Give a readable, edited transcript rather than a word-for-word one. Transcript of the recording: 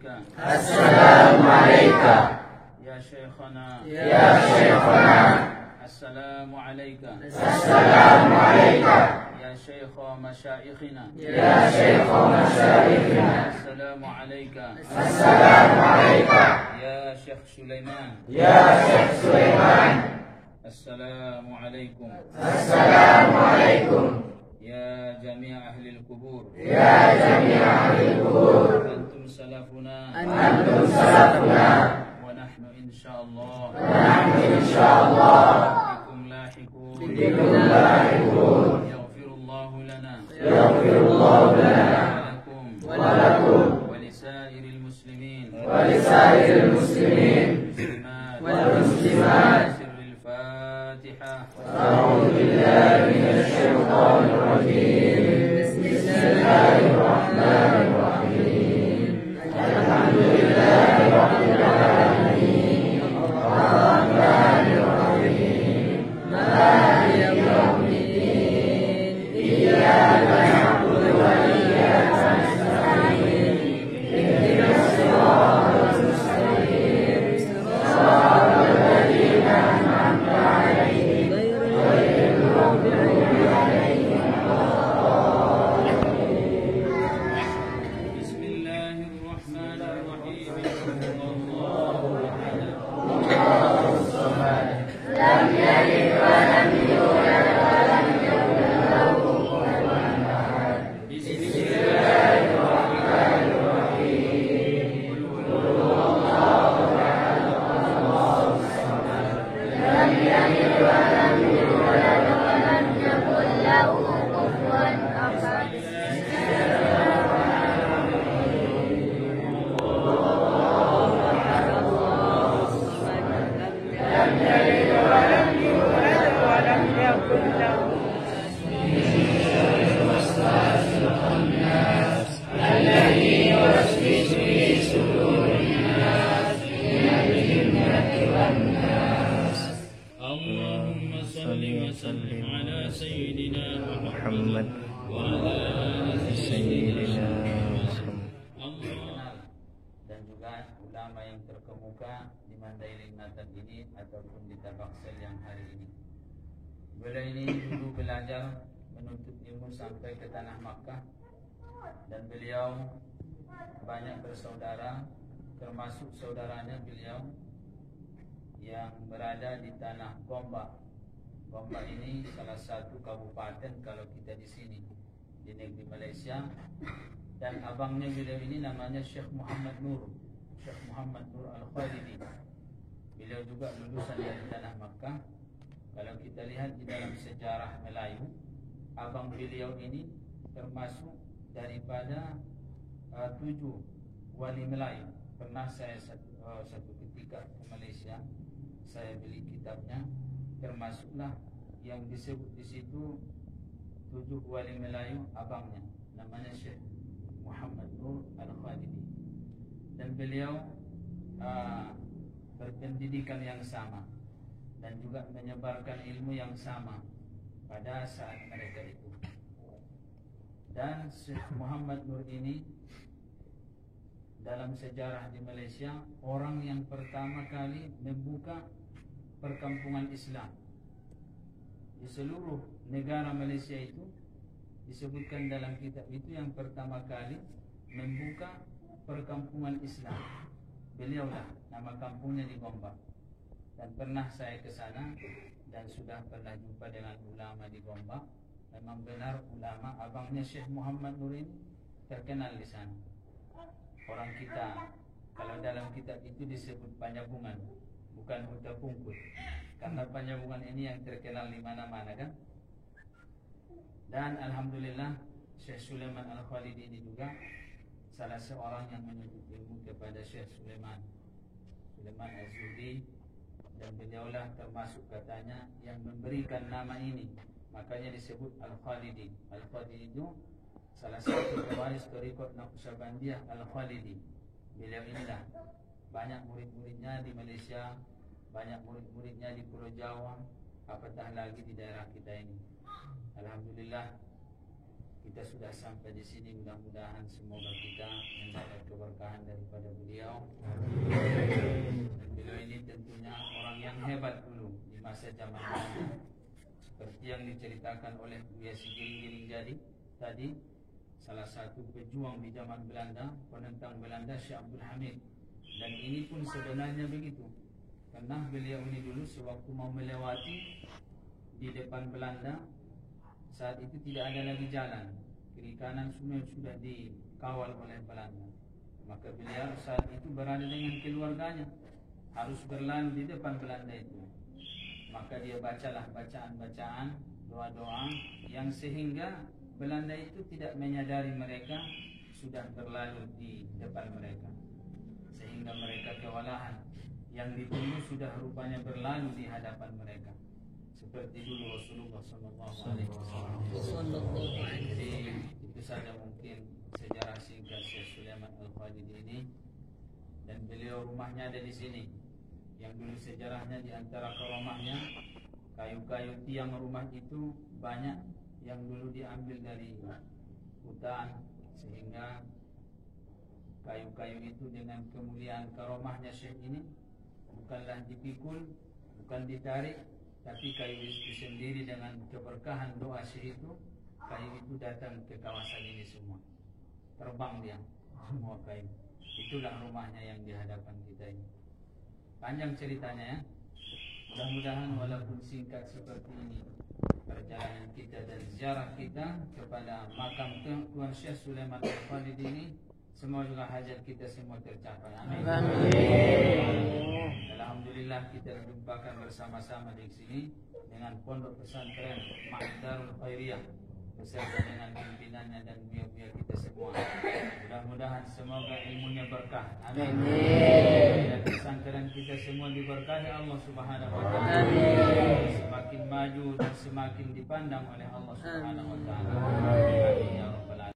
السلام عليك يا شيخنا يا شيخنا السلام عليك السلام عليك يا شيخ مشايخنا يا شيخ مشايخنا السلام عليك السلام عليك يا شيخ سليمان يا شيخ سليمان السلام عليكم السلام عليكم يا جميع أهل القبور يا جميع أهل القبور أنتم سلفنا أنتم سلفنا ونحن إن شاء الله ونحن إن شاء الله بكم لاحقون بكم لاحقون يغفر الله لنا يغفر الله لنا ولكم ولسائر المسلمين ولسائر المسلمين والمسلمات سر الفاتحة. أعوذ بالله من الشيطان الرجيم بسم الله الرحمن الرحيم الحمد لله رب العالمين الرحمن الرحيم مالك يوم الدين إياك نعبد وإياك نستعين اهدنا الصراط المستقيم صراط الذين أنعمت عليهم غير المغضوب عليهم بسم الله الرحمن الرحيم. الله أحد لم يلد ولم يولد ولم يكن له كفوا أحد بسم بسم الله الرحمن الرحيم قل هو الله أحد الله الصمد لم يلد ولم يولد ولم يكن له كفوا أحد لم يلد ولم يولد ولم يكن له الذي يوسوس في صدور الناس من الجنة والناس اللهم صل وسلم على سيدنا محمد وعلى آل سيدنا محمد. Dan juga ulama yang terkemuka di Mandailing Natal ini ataupun di Tabaksel yang hari ini. Beliau ini dulu belajar menuntut ilmu sampai ke tanah Makkah, dan beliau banyak bersaudara, termasuk saudaranya beliau yang berada di tanah Gombak. Gombak ini salah satu kabupaten kalau kita di sini di negeri Malaysia. Dan abangnya beliau ini namanya Syekh Muhammad Nur, Syekh Muhammad Nur Al-Khalidi. Beliau juga lulusan dari tanah Makkah. Kalau kita lihat di dalam sejarah Melayu, abang beliau ini termasuk daripada 7 wali Melayu. Pernah saya satu ketika ke Malaysia, saya beli kitabnya, termasuklah yang disebut di situ 7 wali Melayu, abangnya namanya Syekh Muhammad Nur Al-Khalidi. Dan beliau berpendidikan yang sama dan juga menyebarkan ilmu yang sama pada saat mereka itu. Dan Syekh Muhammad Nur ini dalam sejarah di Malaysia orang yang pertama kali membuka perkampungan Islam di seluruh negara Malaysia. Itu disebutkan dalam kitab itu yang pertama kali membuka perkampungan Islam. Beliaulah, nama kampungnya di Gombak. Dan pernah saya ke sana dan sudah pernah jumpa dengan ulama di Gombak. Memang benar ulama, abangnya Syekh Muhammad Nur ini terkenal di sana. Orang kita kalau dalam kitab itu disebut Panyabungan, bukan Huta Pungkut. Karena Panyabungan ini yang terkenal di mana-mana kan. Dan alhamdulillah Syekh Sulaiman Al-Khalidi ini juga salah seorang yang menuntut ilmu kepada Syekh Sulaiman Az-Zuhri, dan beliaulah termasuk katanya yang memberikan nama ini. Makanya disebut Al-Khalidi. Al-Khalidi itu salah satu pewaris Thariqat Naqsyabandiyah Al-Khalidi. Beliau inilah banyak murid-muridnya di Malaysia, banyak murid-muridnya di Pulau Jawa, apatah lagi di daerah kita ini. Alhamdulillah kita sudah sampai di sini. Mudah-mudahan semoga kita mendapat keberkahan keberkahan daripada beliau. Dan beliau ini tentunya orang yang hebat dulu di masa zaman Belanda, seperti yang diceritakan oleh Buya Sigiring tadi, salah satu pejuang di zaman Belanda, penentang Belanda, Syekh Abdul Hamid. Dan ini pun sebenarnya begitu, karena beliau ini dulu sewaktu mau melewati di depan Belanda, saat itu tidak ada lagi jalan, kiri kanan sungai sudah dikawal oleh Belanda. Maka beliau saat itu berada dengan keluarganya, harus berlalu di depan Belanda itu. Maka dia bacalah bacaan-bacaan, doa-doa yang sehingga Belanda itu tidak menyadari mereka sudah berlalu di depan mereka, sehingga mereka kewalahan. Yang ditunggu sudah rupanya berlalu di hadapan mereka, seperti dulu Rasulullah SAW. Jadi itu saja mungkin sejarah singkat Syekh Sulaiman Al-Khalidi ini. Dan beliau rumahnya ada di sini. Yang dulu sejarahnya di antara rumahnya, kayu-kayu tiang rumah itu banyak yang dulu diambil dari hutan, sehingga kayu-kayu itu dengan kemuliaan karomahnya Syekh ini bukanlah dipikul, bukan ditarik, tapi kayu itu sendiri dengan keberkahan doa Syekh itu, kayu itu datang ke kawasan ini semua, terbang dia semua kayu. Itulah rumahnya yang di hadapan kita ini. Panjang ceritanya ya. Mudah-mudahan walaupun singkat seperti ini perjalanan kita dan ziarah kita kepada makam Tuan Syekh Sulaiman Al-Khalidi ini, semoga hajat kita semua tercapai. Amin. Alhamdulillah kita jumpakan bersama-sama di sini dengan Pondok Pesantren Ma'darul Khairiyah beserta dengan pimpinannya dan buya-buya kita semua. Mudah-mudahan semoga ilmunya berkah. Amin. Dan pesantren kita semua diberkahi Allah Subhanahu wa taala. Semakin maju dan semakin dipandang oleh Allah Subhanahu wa taala. Amin ya rabbal